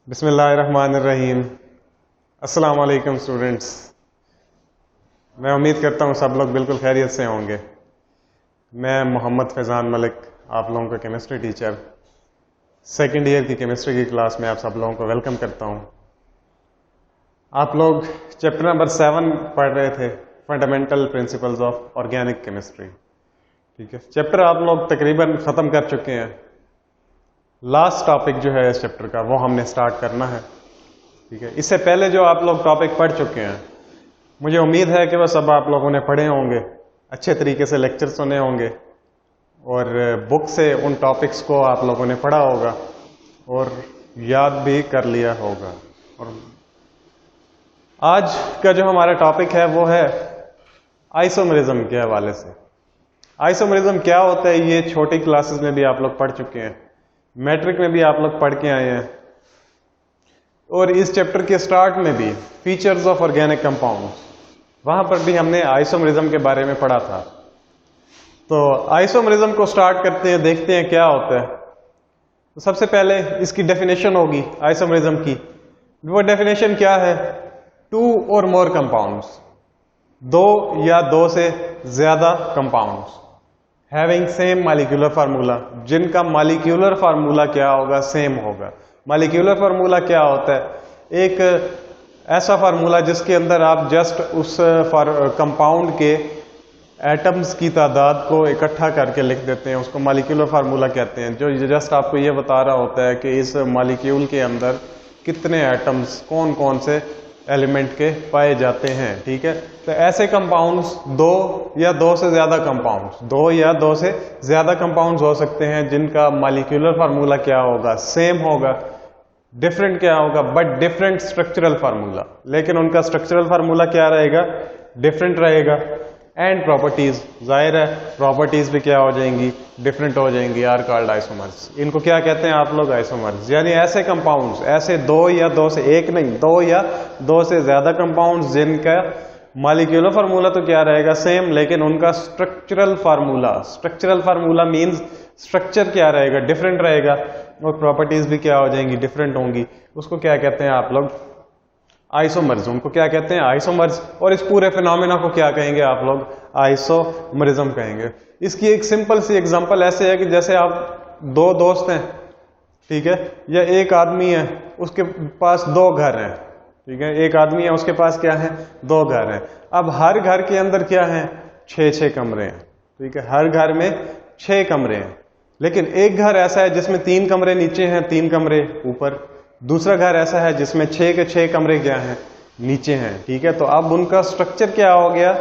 बिस्मिल्लाहिर्रहमानिर्रहीम। अस्सलाम वालेकुम स्टूडेंट्स। मैं उम्मीद करता हूँ सब लोग बिल्कुल खैरियत से होंगे। मैं मोहम्मद फैज़ान मलिक, आप लोगों का केमिस्ट्री टीचर, सेकेंड ईयर की केमिस्ट्री की क्लास में आप सब लोगों को वेलकम करता हूँ। आप लोग चैप्टर नंबर 7 पढ़ रहे थे, fundamental principles of organic chemistry. ठीक है, चैप्टर आप लोग तकरीबन ख़त्म कर चुके हैं। लास्ट टॉपिक जो है इस चैप्टर का वो हमने स्टार्ट करना है। ठीक है, इससे पहले जो आप लोग टॉपिक पढ़ चुके हैं, मुझे उम्मीद है कि वह सब आप लोगों ने पढ़े होंगे, अच्छे तरीके से लेक्चर सुने होंगे और बुक से उन टॉपिक्स को आप लोगों ने पढ़ा होगा और याद भी कर लिया होगा। और आज का जो हमारा टॉपिक है वो है आइसोमरिज्म के हवाले से। आइसोमरिज्म क्या होता है ये छोटी क्लासेस में भी आप लोग पढ़ चुके हैं, मैट्रिक में भी आप लोग पढ़ के आए हैं, और इस चैप्टर के स्टार्ट में भी फीचर्स ऑफ ऑर्गेनिक कंपाउंड्स, वहां पर भी हमने आइसोमरिज्म के बारे में पढ़ा था। तो आइसोमरिज्म को स्टार्ट करते हैं, देखते हैं क्या होता है। तो सबसे पहले इसकी डेफिनेशन होगी आइसोमरिज्म की। वो डेफिनेशन क्या है? टू और मोर कंपाउंड्स, दो या दो से ज्यादा compounds having same molecular formula, जिनका मॉलिक्यूलर फार्मूला क्या होगा? सेम होगा। मॉलिक्यूलर फार्मूला क्या होता है? एक ऐसा फार्मूला जिसके अंदर आप जस्ट उस कंपाउंड के एटम्स की तादाद को इकट्ठा करके लिख देते हैं, उसको मॉलिक्यूलर फार्मूला कहते हैं। जो जस्ट आपको ये बता रहा होता है कि इस मॉलिक्यूल के अंदर कितने एटम्स, कौन कौन से एलिमेंट के पाए जाते हैं। ठीक है, तो ऐसे कंपाउंड्स दो या दो से ज्यादा कंपाउंड्स, दो या दो से ज्यादा कंपाउंड्स हो सकते हैं जिनका मॉलिक्यूलर फार्मूला क्या होगा? सेम होगा। डिफरेंट क्या होगा? बट डिफरेंट स्ट्रक्चरल फार्मूला, लेकिन उनका स्ट्रक्चरल फार्मूला क्या रहेगा? डिफरेंट रहेगा। एंड प्रॉपर्टीज, जाहिर है प्रॉपर्टीज भी क्या हो जाएंगी? डिफरेंट हो जाएंगी। Are called isomers. इनको क्या कहते हैं आप लोग? आइसोमर्स। यानी ऐसे कंपाउंड्स, ऐसे दो या दो से, एक नहीं, दो या दो से ज्यादा कंपाउंड्स जिनका मॉलिक्यूलर फार्मूला तो क्या रहेगा? सेम, लेकिन उनका स्ट्रक्चरल फार्मूला मींस स्ट्रक्चर क्या रहेगा? डिफरेंट रहेगा, और प्रॉपर्टीज भी क्या हो जाएंगी? डिफरेंट होंगी। उसको क्या कहते हैं आप लोग? आइसोमर्स। उनको क्या कहते हैं? आइसोमर्स। और इस पूरे फिनोमेना को क्या कहेंगे आप लोग? आइसोमरिज्म कहेंगे। इसकी एक सिंपल सी एग्जांपल ऐसे है कि जैसे आप दो दोस्त हैं, ठीक है, या एक आदमी है, उसके पास दो घर हैं। ठीक है, एक आदमी है, उसके पास क्या है? दो घर हैं। अब हर घर के अंदर क्या है? 6-6 कमरे हैं। ठीक है, हर घर में 6 कमरे हैं, लेकिन एक घर ऐसा है जिसमें 3 कमरे नीचे हैं, 3 कमरे ऊपर। दूसरा घर ऐसा है जिसमें 6 के 6 कमरे क्या हैं? नीचे हैं। ठीक है, तो अब उनका स्ट्रक्चर क्या हो गया?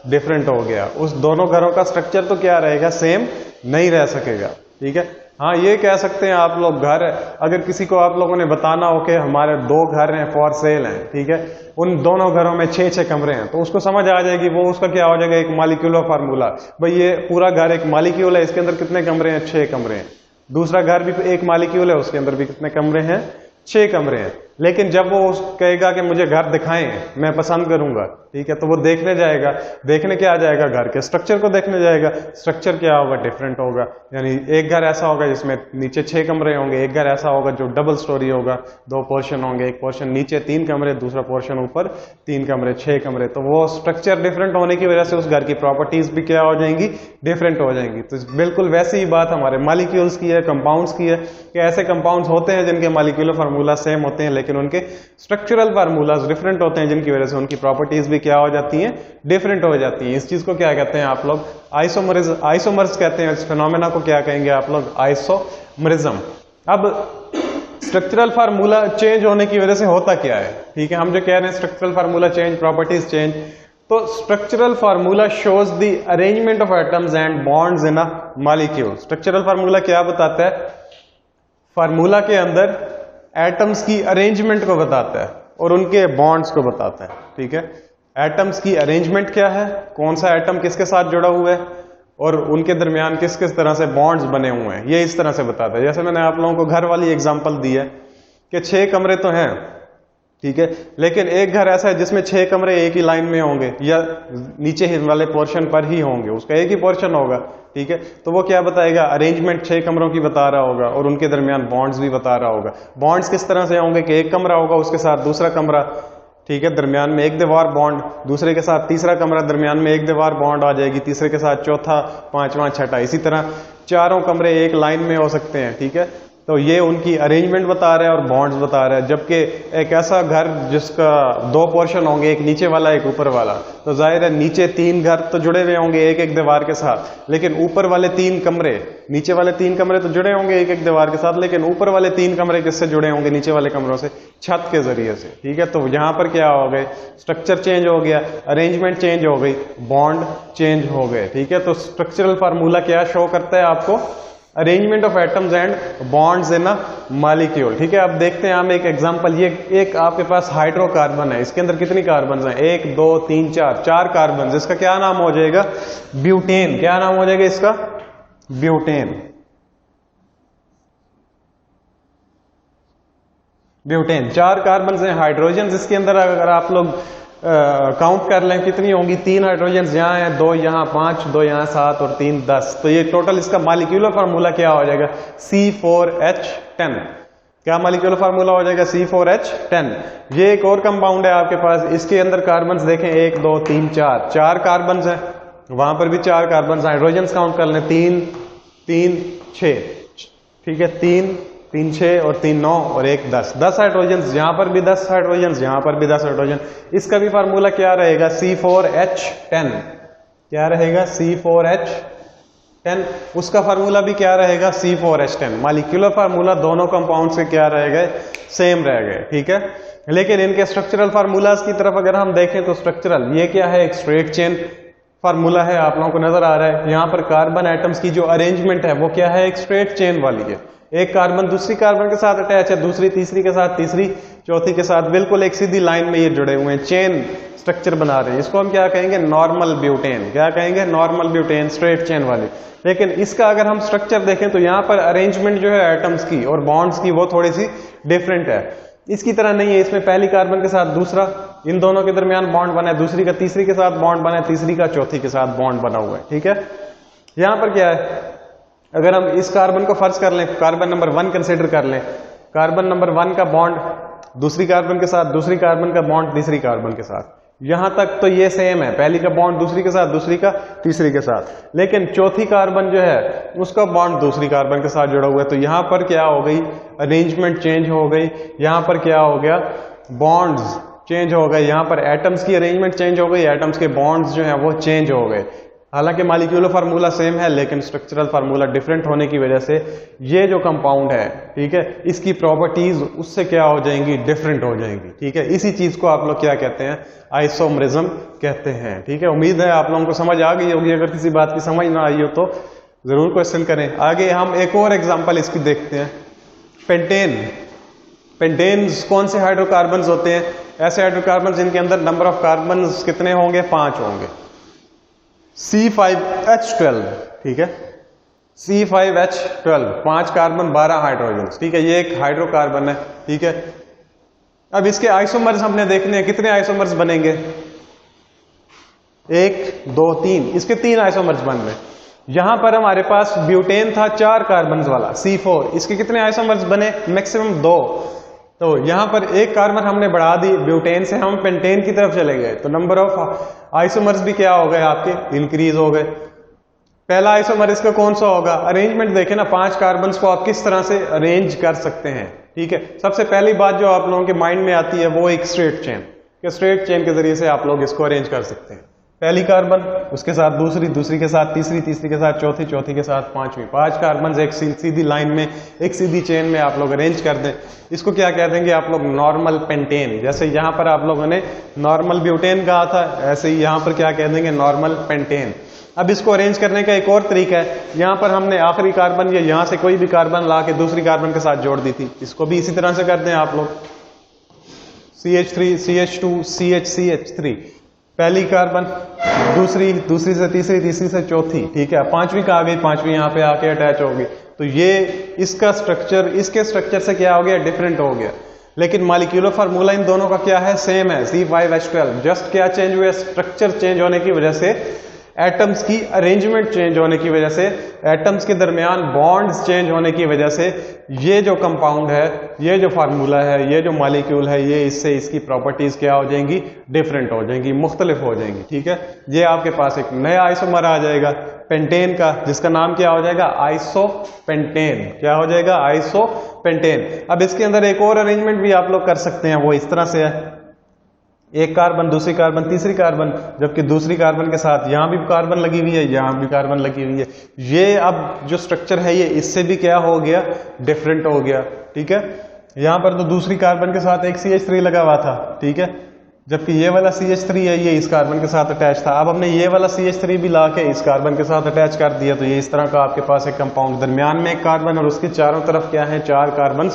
डिफरेंट हो गया। उस दोनों घरों का स्ट्रक्चर तो क्या रहेगा? सेम नहीं रह सकेगा। ठीक है, हाँ ये कह सकते हैं आप लोग, घर अगर किसी को आप लोगों ने बताना हो कि हमारे 2 घर हैं फॉर सेल हैं, ठीक है, उन दोनों घरों में 6-6 कमरे हैं, तो उसको समझ आ जाएगी, वो उसका क्या हो जाएगा? एक मॉलिक्यूलर फार्मूला। भाई ये पूरा घर एक मॉलिक्यूल है, इसके अंदर कितने कमरे हैं? 6 कमरे हैं। दूसरा घर भी एक मॉलिक्यूल है, उसके अंदर भी कितने कमरे हैं? 6 कमरे हैं। लेकिन जब वो कहेगा कि मुझे घर दिखाएं, मैं पसंद करूंगा, ठीक है, तो वो देखने जाएगा। देखने क्या आ जाएगा? घर के स्ट्रक्चर को देखने जाएगा। स्ट्रक्चर क्या होगा? डिफरेंट होगा। यानी एक घर ऐसा होगा जिसमें नीचे 6 कमरे होंगे, एक घर ऐसा होगा जो डबल स्टोरी होगा, 2 पोर्शन होंगे, एक पोर्शन नीचे 3 कमरे, दूसरा पोर्शन ऊपर 3 कमरे, 6 कमरे। तो वो स्ट्रक्चर डिफरेंट होने की वजह से उस घर की प्रॉपर्टीज भी क्या हो जाएंगी? डिफरेंट हो जाएंगी। तो बिल्कुल वैसी ही बात हमारे मॉलिक्यूल्स की है, कंपाउंड्स की है, कि ऐसे कंपाउंड्स होते हैं जिनके मॉलिक्यूलर फार्मूला सेम होते हैं, लेकिन उनके स्ट्रक्चरल फार्मूलाज डिफरेंट होते हैं, जिनकी वजह से उनकी प्रॉपर्टीज भी क्या हो जाती हैं? डिफरेंट हो जाती हैं। इस चीज को क्या कहते हैं आप लोग? आइसोमर्स कहते हैं। इस फिनोमेना को क्या कहेंगे आप लोग? आइसोमरिज्म। अब स्ट्रक्चरल फार्मूला चेंज होने की वजह से होता क्या है? ठीक है, हम जो कह रहे हैं structural formula change, properties change, तो structural formula shows the arrangement of atoms and bonds in a molecule. Structural formula क्या बताता है? फार्मूला के अंदर एटम्स की अरेंजमेंट को बताता है और उनके बॉन्ड्स को बताता है। ठीक है, एटम्स की अरेंजमेंट क्या है, कौन सा एटम किसके साथ जुड़ा हुआ है, और उनके दरमियान किस किस तरह से बॉन्ड्स बने हुए हैं, ये इस तरह से बताता है। जैसे मैंने आप लोगों को घर वाली एग्जांपल दी है कि 6 कमरे तो हैं, ठीक है। लेकिन एक घर ऐसा है जिसमें 6 कमरे एक ही लाइन में होंगे या नीचे वाले पोर्शन पर ही होंगे, उसका एक ही पोर्शन होगा, ठीक है। तो वो क्या बताएगा, अरेंजमेंट 6 कमरों की बता रहा होगा और उनके दरमियान बॉन्ड्स भी बता रहा होगा। बॉन्ड्स किस तरह से होंगे कि एक कमरा होगा, उसके साथ दूसरा कमरा, ठीक है, दरमियान में एक दीवार बॉन्ड, दूसरे के साथ तीसरा कमरा, दरमियान में एक दीवार बॉन्ड आ जाएगी, तीसरे के साथ चौथा, पांचवा, छठा, इसी तरह चारों कमरे एक लाइन में हो सकते हैं, ठीक है। तो ये उनकी अरेंजमेंट बता रहा है और बॉन्ड्स बता रहा है। जबकि एक ऐसा घर जिसका 2 पोर्शन होंगे, एक नीचे वाला एक ऊपर वाला, तो जाहिर है नीचे 3 घर तो जुड़े हुए होंगे एक एक दीवार के साथ, लेकिन ऊपर वाले 3 कमरे, नीचे वाले 3 कमरे तो जुड़े होंगे एक एक दीवार के साथ, लेकिन ऊपर वाले 3 कमरे किससे जुड़े होंगे, नीचे वाले कमरों से, छत के जरिए से, ठीक है। तो यहां पर क्या हो गए, स्ट्रक्चर चेंज हो गया, अरेंजमेंट चेंज हो गई, बॉन्ड चेंज हो गए, ठीक है। तो स्ट्रक्चरल फार्मूला क्या शो करता है आपको, arrangement of atoms and bonds in a molecule, ठीक है। अब देखते हैं हम एक एग्जांपल, ये एक आपके पास हाइड्रोकार्बन है, इसके अंदर कितनी कार्बन हैं, 1 2 3 4 कार्बन, इसका क्या नाम हो जाएगा, ब्यूटेन। क्या नाम हो जाएगा इसका, ब्यूटेन। ब्यूटेन 4 कार्बन हैं, हाइड्रोजन इसके अंदर अगर आप लोग काउंट कर लें कितनी होंगी, 3 हाइड्रोजन यहाँ है, 2 यहाँ, 5, 2 यहाँ, 7 और 3 10। तो ये टोटल इसका मॉलिक्यूलर फार्मूला क्या हो जाएगा, C4H10। क्या मॉलिक्यूलर फार्मूला हो जाएगा, C4H10। ये एक और कंपाउंड है आपके पास, इसके अंदर कार्बन देखें 1 2 3 4 कार्बन है, वहां पर भी 4 कार्बन, हाइड्रोजन काउंट कर लें 3 3 6, ठीक है, 3 3 6 और 3 9 और 1 10, 10 हाइड्रोजन, यहां पर भी 10 हाइड्रोजन, यहां पर भी 10 हाइड्रोजन। इसका भी फार्मूला क्या रहेगा, C4H10। क्या रहेगा, C4H10। उसका फार्मूला भी क्या रहेगा, C4H10। मॉलिक्यूलर फार्मूला दोनों कंपाउंड से क्या रह गए, सेम रह गए, ठीक है। लेकिन इनके स्ट्रक्चरल फार्मूलाज की तरफ अगर हम देखें तो स्ट्रक्चरल, ये क्या है, एक स्ट्रेट चेन फार्मूला है, आप लोगों को नजर आ रहा है। यहां पर कार्बन एटम्स की जो अरेंजमेंट है वो क्या है, एक स्ट्रेट चेन वाली है। एक कार्बन दूसरी कार्बन के साथ अटैच है, दूसरी तीसरी के साथ, तीसरी चौथी के साथ, बिल्कुल एक सीधी लाइन में ये जुड़े हुए हैं, चेन स्ट्रक्चर बना रहे हैं। इसको हम क्या कहेंगे, नॉर्मल ब्यूटेन। क्या कहेंगे, नॉर्मल ब्यूटेन, स्ट्रेट चेन वाली। लेकिन इसका अगर हम स्ट्रक्चर देखें तो यहाँ पर अरेंजमेंट जो है एटम्स की और बॉन्ड्स की वो थोड़ी सी डिफरेंट है, इसकी तरह नहीं है। इसमें पहली कार्बन के साथ दूसरा, इन दोनों के दरमियान बॉन्ड बना है, दूसरी का तीसरी के साथ बॉन्ड बना है, तीसरी का चौथी के साथ बॉन्ड बना हुआ है, ठीक है। यहां पर क्या है, अगर हम इस कार्बन को फर्ज कर लें, कार्बन नंबर 1 कंसीडर कर लें, कार्बन नंबर 1 का बॉन्ड दूसरी कार्बन के साथ, दूसरी कार्बन का बॉन्ड तीसरी कार्बन के साथ, यहां तक तो ये सेम है, पहली का बॉन्ड दूसरी के साथ, दूसरी का तीसरी के साथ। लेकिन चौथी कार्बन जो है उसका बॉन्ड दूसरी कार्बन के साथ जुड़ा हुआ है, तो यहां पर क्या हो गई, अरेंजमेंट चेंज हो गई। यहां पर क्या हो गया, बॉन्ड्स चेंज हो गए, यहां पर एटम्स की अरेंजमेंट चेंज हो गई, एटम्स के बॉन्ड्स जो है वो चेंज हो गए। हालांकि मॉलिक्यूलर फार्मूला सेम है लेकिन स्ट्रक्चरल फार्मूला डिफरेंट होने की वजह से ये जो कंपाउंड है, ठीक है, इसकी प्रॉपर्टीज उससे क्या हो जाएंगी, डिफरेंट हो जाएंगी, ठीक है। इसी चीज को आप लोग क्या कहते हैं, आइसोमरिज्म कहते हैं, ठीक है। उम्मीद है आप लोगों को समझ आ गई होगी, अगर किसी बात की समझ ना आई हो तो जरूर क्वेश्चन करें। आगे हम एक और एग्जांपल इसकी देखते हैं, पेंटेन। पेंटेन्स कौन से हाइड्रोकार्बन होते हैं, ऐसे हाइड्रोकार्बन जिनके अंदर नंबर ऑफ कार्बन कितने होंगे, 5 होंगे। C5H12, ठीक है, C5H12, 5 कार्बन 12 हाइड्रोजन, ठीक है, ये एक हाइड्रोकार्बन है, ठीक है। अब इसके आइसोमर्स हमने देखने हैं, कितने आइसोमर्स बनेंगे, 1 2 3, इसके 3 आइसोमर्स बन रहे। यहां पर हमारे पास ब्यूटेन था 4 कार्बन वाला C4, इसके कितने आइसोमर्स बने, मैक्सिमम 2। तो यहां पर एक कार्बन हमने बढ़ा दी, ब्यूटेन से हम पेंटेन की तरफ चले गए, तो नंबर ऑफ आइसोमर्स भी क्या हो गए आपके, इंक्रीज हो गए। पहला आइसोमर इसका कौन सा होगा, अरेंजमेंट देखें ना, 5 कार्बन को आप किस तरह से अरेंज कर सकते हैं, ठीक है। सबसे पहली बात जो आप लोगों के माइंड में आती है वो एक स्ट्रेट चेन, कि स्ट्रेट चेन के जरिए से आप लोग इसको अरेंज कर सकते हैं। पहली कार्बन उसके साथ दूसरी, दूसरी के साथ तीसरी, तीसरी के साथ चौथी, चौथी के साथ पांचवी, 5 कार्बन एक सीधी लाइन में, एक सीधी चेन में आप लोग अरेंज कर दें। इसको क्या कह देंगे आप लोग, नॉर्मल पेंटेन। जैसे यहां पर आप लोगों ने नॉर्मल ब्यूटेन कहा था, ऐसे ही यहां पर क्या कह देंगे, नॉर्मल पेंटेन। अब इसको अरेंज करने का एक और तरीका है, यहां पर हमने आखिरी कार्बन या यहां से कोई भी कार्बन ला के दूसरी कार्बन के साथ जोड़ दी थी, इसको भी इसी तरह से कर दें आप लोग, CH3 CH2 CH CH3, पहली कार्बन दूसरी, दूसरी से तीसरी, तीसरी से चौथी, ठीक है, पांचवी का आ गई, पांचवी यहां पे आके अटैच होगी। तो ये इसका स्ट्रक्चर इसके स्ट्रक्चर से क्या हो गया, डिफरेंट हो गया। लेकिन मॉलिक्यूलर फार्मूला इन दोनों का क्या है, सेम है, C5H12। जस्ट क्या चेंज हुआ, स्ट्रक्चर चेंज होने की वजह से, एटम्स की अरेंजमेंट चेंज होने की वजह से, एटम्स के दरमियान बॉन्ड्स चेंज होने की वजह से ये जो कंपाउंड है, ये जो फार्मूला है, ये जो मॉलिक्यूल है, ये इससे इसकी प्रॉपर्टीज क्या हो जाएंगी, डिफरेंट हो जाएंगी, मुख्तलिफ हो जाएंगी। ठीक है, ये आपके पास एक नया आइसोमर आ जाएगा पेंटेन का, जिसका नाम क्या हो जाएगा, आइसोपेंटेन। क्या हो जाएगा, आइसोपेंटेन। अब इसके अंदर एक और अरेंजमेंट भी आप लोग कर सकते हैं, वो इस तरह से है, एक कार्बन, दूसरी कार्बन, तीसरी कार्बन, जबकि दूसरी कार्बन के साथ यहां भी कार्बन लगी हुई है, यहां भी कार्बन लगी हुई है। ये अब जो स्ट्रक्चर है ये इससे भी क्या हो गया, डिफरेंट हो गया। ठीक है, यहां पर तो दूसरी कार्बन के साथ एक CH3 लगा हुआ था, ठीक है, जबकि ये वाला CH3 है, ये इस कार्बन के साथ अटैच था। अब हमने ये वाला CH3 भी लाके इस कार्बन के साथ अटैच कर दिया, तो ये इस तरह का आपके पास एक कंपाउंड, दरमियान में एक कार्बन और उसके चारों तरफ क्या है, 4 कार्बन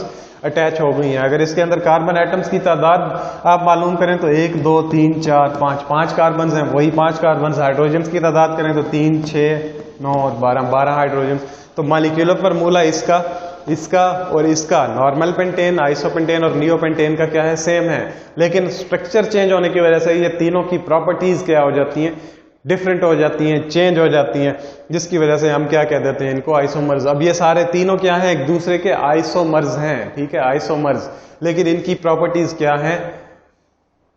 अटैच हो गई हैं। अगर इसके अंदर कार्बन एटम्स की तादाद आप मालूम करें तो 1 2 3 4 5 कार्बन हैं, वही 5 कार्बन। हाइड्रोजन्स की तादाद करें तो 3 6 9 और 12 हाइड्रोजन्स। तो मॉलिक्यूलर फार्मूला इसका और इसका, नॉर्मल पेंटेन, आइसोपेंटेन और नियोपेंटेन का क्या है, सेम है, लेकिन स्ट्रक्चर चेंज होने की वजह से ये तीनों की प्रॉपर्टीज क्या हो जाती हैं, डिफरेंट हो जाती हैं, चेंज हो जाती हैं, जिसकी वजह से हम क्या कह देते हैं, इनको आइसोमर्स। अब ये सारे तीनों क्या हैं, एक दूसरे के आइसोमर्स हैं। ठीक है, आइसोमर्स, लेकिन इनकी प्रॉपर्टीज क्या हैं,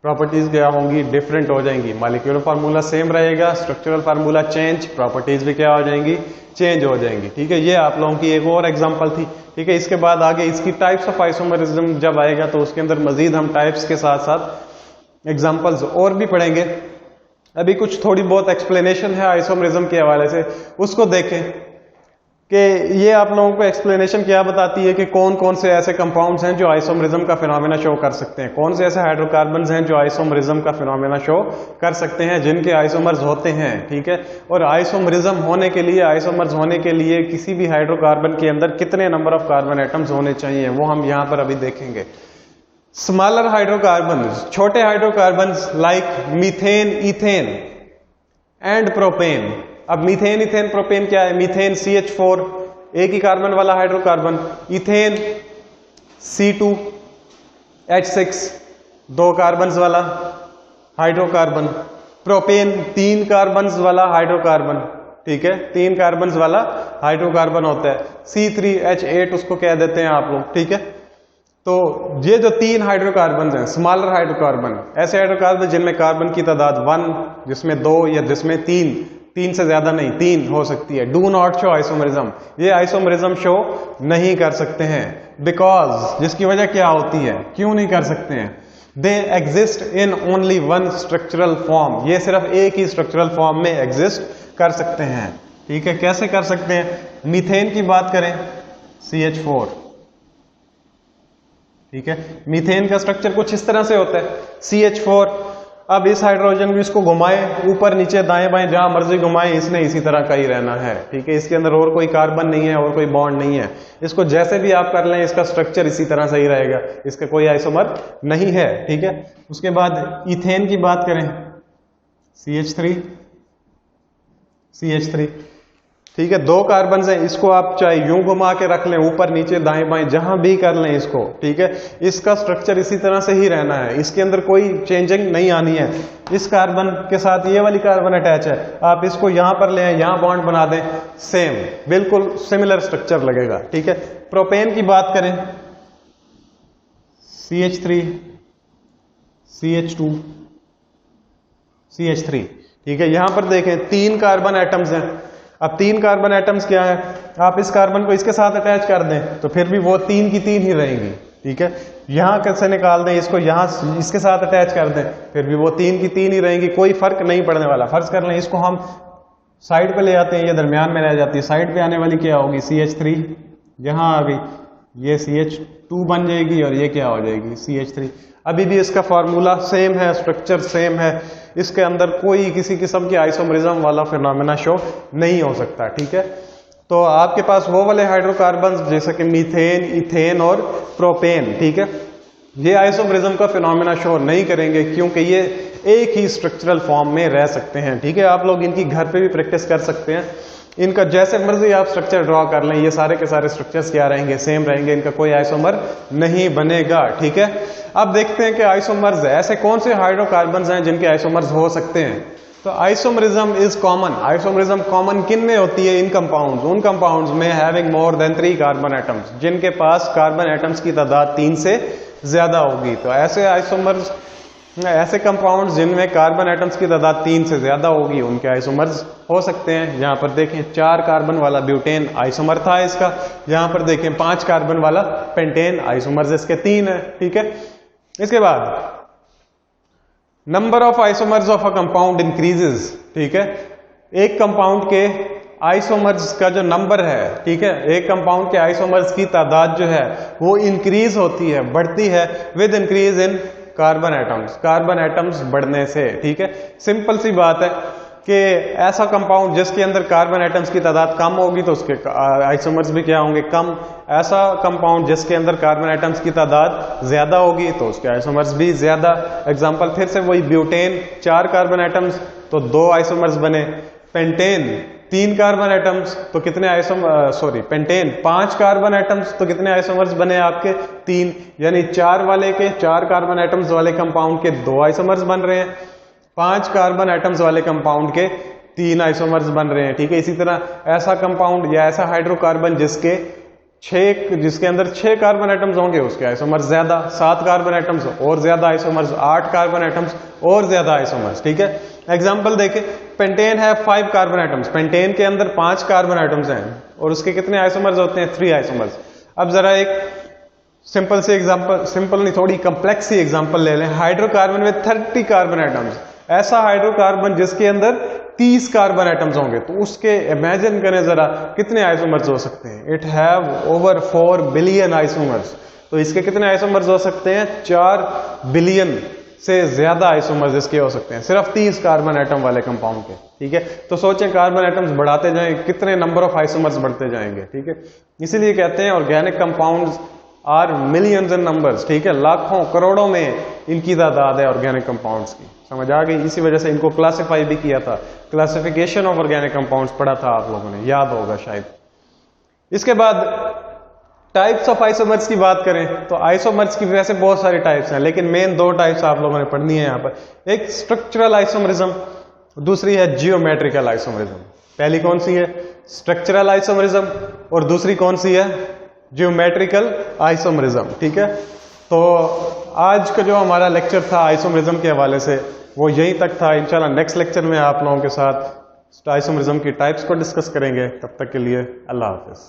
प्रॉपर्टीज क्या होंगी, डिफरेंट हो जाएंगी। मॉलिक्यूलर फार्मूला सेम रहेगा, स्ट्रक्चरल फार्मूला चेंज, प्रॉपर्टीज भी क्या हो जाएंगी, चेंज हो जाएंगी। ठीक है, ये आप लोगों की एक और एग्जांपल थी। ठीक है, इसके बाद आगे इसकी टाइप्स ऑफ आइसोमरिज्म जब आएगा तो उसके अंदर मजीद हम टाइप्स के साथ साथ एग्जांपल्स और भी पढ़ेंगे। अभी कुछ थोड़ी बहुत एक्सप्लेनेशन है आइसोमरिज्म के हवाले से, उसको देखें कि ये आप लोगों को एक्सप्लेनेशन क्या बताती है कि कौन कौन से ऐसे कंपाउंड्स हैं जो आइसोमरिज्म का फिनोमेना शो कर सकते हैं, कौन से ऐसे हाइड्रोकार्बन्स हैं जो आइसोमरिज्म का फिनोमेना शो कर सकते हैं, जिनके आइसोमर्स होते हैं। ठीक है, और आइसोमरिज्म होने के लिए, आइसोमर्स होने के लिए किसी भी हाइड्रोकार्बन के अंदर कितने नंबर ऑफ कार्बन एटम्स होने चाहिए, वो हम यहां पर अभी देखेंगे। स्मॉलर हाइड्रोकार्बन्स, छोटे hydrocarbons like methane, ethane and propane. अब मीथेन, इथेन, प्रोपेन क्या है, मीथेन CH4 एक ही कार्बन वाला हाइड्रोकार्बन, इथेन C2H6 2 कार्बन वाला हाइड्रोकार्बन, प्रोपेन 3 कार्बन वाला हाइड्रोकार्बन। ठीक है, 3 कार्बन वाला हाइड्रोकार्बन होता है, C3H8 उसको कह देते हैं आप लोग। ठीक है, तो ये जो 3 हाइड्रोकार्बन हैं, स्मॉलर हाइड्रोकार्बन, ऐसे हाइड्रोकार्बन जिनमें कार्बन की तादाद 1, जिसमें 2 या जिसमें 3 से ज्यादा नहीं, 3 हो सकती है। डू नॉट शो आइसोमरिज्म, ये आइसोमरिज्म शो नहीं कर सकते हैं, बिकॉज, जिसकी वजह क्या होती है, क्यों नहीं कर सकते हैं, they exist in only 1 structural form, ये सिर्फ एक ही स्ट्रक्चरल फॉर्म में एग्जिस्ट कर सकते हैं। ठीक है, कैसे कर सकते हैं, मीथेन की बात करें CH4। ठीक है, मीथेन का स्ट्रक्चर कुछ इस तरह से होता है, CH4। अब इस हाइड्रोजन को इसको घुमाए ऊपर नीचे दाएं बाएं जहां मर्जी घुमाए, इसने इसी तरह का ही रहना है। ठीक है, इसके अंदर और कोई कार्बन नहीं है और कोई बॉन्ड नहीं है, इसको जैसे भी आप कर लें इसका स्ट्रक्चर इसी तरह से ही रहेगा, इसका कोई आइसोमर नहीं है। ठीक है, उसके बाद इथेन की बात करें CH3। ठीक है, 2 कार्बन हैं, इसको आप चाहे यूं घुमा के रख लें, ऊपर नीचे दाएं बाएं जहां भी कर लें इसको। ठीक है, इसका स्ट्रक्चर इसी तरह से ही रहना है, इसके अंदर कोई चेंजिंग नहीं आनी है। इस कार्बन के साथ ये वाली कार्बन अटैच है, आप इसको यहां पर ले आए, यहां बॉन्ड बना दें, सेम बिल्कुल सिमिलर स्ट्रक्चर लगेगा। ठीक है, प्रोपेन की बात करें CH3 CH2 CH3। ठीक है, यहां पर देखें 3 कार्बन एटम्स हैं। अब 3 कार्बन एटम्स क्या है, आप इस कार्बन को इसके साथ अटैच कर दें तो फिर भी वो 3 की 3 ही रहेंगी। ठीक है, यहां कैसे निकाल दें इसको, यहां इसके साथ अटैच कर दें फिर भी वो 3 की 3 ही रहेंगी, कोई फर्क नहीं पड़ने वाला। फर्ज कर लें इसको हम साइड पे ले आते हैं, ये दरमियान में रह जाती है, साइड पे आने वाली क्या होगी, CH3 यहां आ गई, ये CH2 बन जाएगी और ये क्या हो जाएगी, CH3। अभी भी इसका फार्मूला सेम है, स्ट्रक्चर सेम है, इसके अंदर कोई किसी किस्म की आइसोमरिज्म वाला फिनोमेना शो नहीं हो सकता। ठीक है, तो आपके पास वो वाले हाइड्रोकार्बन जैसे कि मीथेन, इथेन और प्रोपेन, ठीक है, ये आइसोमरिज्म का फिनोमेना शो नहीं करेंगे क्योंकि ये एक ही स्ट्रक्चरल फॉर्म में रह सकते हैं। ठीक है, आप लोग इनकी घर पे भी प्रैक्टिस कर सकते हैं। इनका जैसे मर्जी आप स्ट्रक्चर ड्रॉ कर लें, ये सारे के सारे स्ट्रक्चर्स क्या रहेंगे, सेम रहेंगे, इनका कोई आइसोमर नहीं बनेगा। ठीक है, अब देखते हैं कि आइसोमर्स ऐसे कौन से हाइड्रोकार्बन्स हैं जिनके आइसोमर्स हो सकते हैं। तो isomerism is common. Isomerism common किन में होती है? इन कंपाउंड्स, उन कंपाउंड्स में having more than 3 carbon atoms, जिनके पास कार्बन एटम्स की तादाद 3 से ज्यादा होगी। तो ऐसे आइसोमर्स, ऐसे कंपाउंड्स जिनमें कार्बन एटम्स की तादाद 3 से ज्यादा होगी, उनके आइसोमर्स हो सकते हैं। यहां पर देखें 4 कार्बन वाला ब्यूटेन आइसोमर था इसका, यहां पर देखें 5 कार्बन वाला पेंटेन आइसोमर्स इसके 3 है। ठीक है, इसके बाद number of isomers of a compound increases. ठीक है, एक कंपाउंड के आइसोमर्स का जो नंबर है, ठीक है, एक कंपाउंड के आइसोमर्स की तादाद जो है वो इंक्रीज होती है, बढ़ती है with increase in carbon atoms, carbon atoms बढ़ने से। ठीक है, सिंपल सी बात है कि ऐसा कंपाउंड जिसके अंदर कार्बन एटम्स की तादाद कम होगी तो उसके आइसोमर्स भी क्या होंगे, कम। ऐसा कंपाउंड जिसके अंदर कार्बन एटम्स की तादाद ज्यादा होगी तो उसके आइसोमर्स भी ज्यादा। एग्जांपल फिर से वही, ब्यूटेन 4 कार्बन एटम्स तो 2 आइसोमर्स बने। पेंटेन 3 कार्बन एटम्स तो कितने पेंटेन 5 कार्बन एटम्स तो कितने आइसोमर्स बने आपके, 3। यानी 4 वाले के 4 कार्बन एटम्स वाले कंपाउंड के 2 आइसोमर्स बन रहे हैं, 5 कार्बन एटम्स वाले कंपाउंड के 3 आइसोमर्स बन रहे हैं। ठीक है, इसी तरह ऐसा कंपाउंड या ऐसा हाइड्रोकार्बन जिसके अंदर 6 कार्बन एटम्स होंगे उसके आइसोमर्स ज्यादा, 7 कार्बन एटम्स और ज्यादा आइसोमर्स, 8 कार्बन एटम्स और ज्यादा आइसोमर्स। ठीक है, एग्जांपल देखें, पेंटेन है 5 कार्बन एटम्स, पेंटेन के अंदर 5 कार्बन एटम्स हैं और उसके कितने आइसोमर्स होते हैं, 3 आइसोमर्स। अब जरा एक सिंपल सी एग्जांपल, सिंपल नहीं थोड़ी कम्प्लेक्स सी एग्जांपल ले लें, हाइड्रोकार्बन में 30 कार्बन एटम्स। ऐसा हाइड्रोकार्बन जिसके अंदर 30 कार्बन एटम्स होंगे तो उसके इमेजिन करें जरा कितने आइसोमर्स हो सकते हैं। It have over 4 billion isomers. तो इसके कितने आइसोमर्स हो सकते हैं, 4 बिलियन से ज्यादा आइसोमर्स इसके हो सकते हैं सिर्फ 30 कार्बन एटम वाले कंपाउंड के। ठीक है, तो सोचें कार्बन एटम्स बढ़ाते जाएं कितने नंबर ऑफ आइसोमर्स बढ़ते जाएंगे। ठीक है, इसीलिए कहते हैं organic compounds are millions in numbers. ठीक है, लाखों करोड़ों में इनकी तादाद है ऑर्गेनिक कंपाउंड्स की। समझ आ गई? इसी वजह से इनको क्लासिफाई भी किया था, क्लासिफिकेशन ऑफ ऑर्गेनिक कंपाउंड्स पढ़ा था आप लोगों ने, याद होगा शायद। इसके बाद टाइप्स ऑफ आइसोमर्स की बात करें तो आइसोमर्स की वैसे बहुत सारी टाइप्स हैं, लेकिन मेन 2 टाइप्स आप लोगों ने पढ़नी है यहाँ पर। एक स्ट्रक्चरल आइसोमरिज्म, दूसरी है जियोमेट्रिकल आइसोमरिज्म। पहली कौन सी है, स्ट्रक्चरल आइसोमरिज्म, और दूसरी कौन सी है, जियोमेट्रिकल आइसोमरिज्म। ठीक है, तो आज का जो हमारा लेक्चर था आइसोमरिज्म के हवाले से वो यहीं तक था। इंशाल्लाह नेक्स्ट लेक्चर में आप लोगों के साथ आइसोमरिज्म की टाइप्स को डिस्कस करेंगे। तब तक के लिए अल्लाह हाफिज।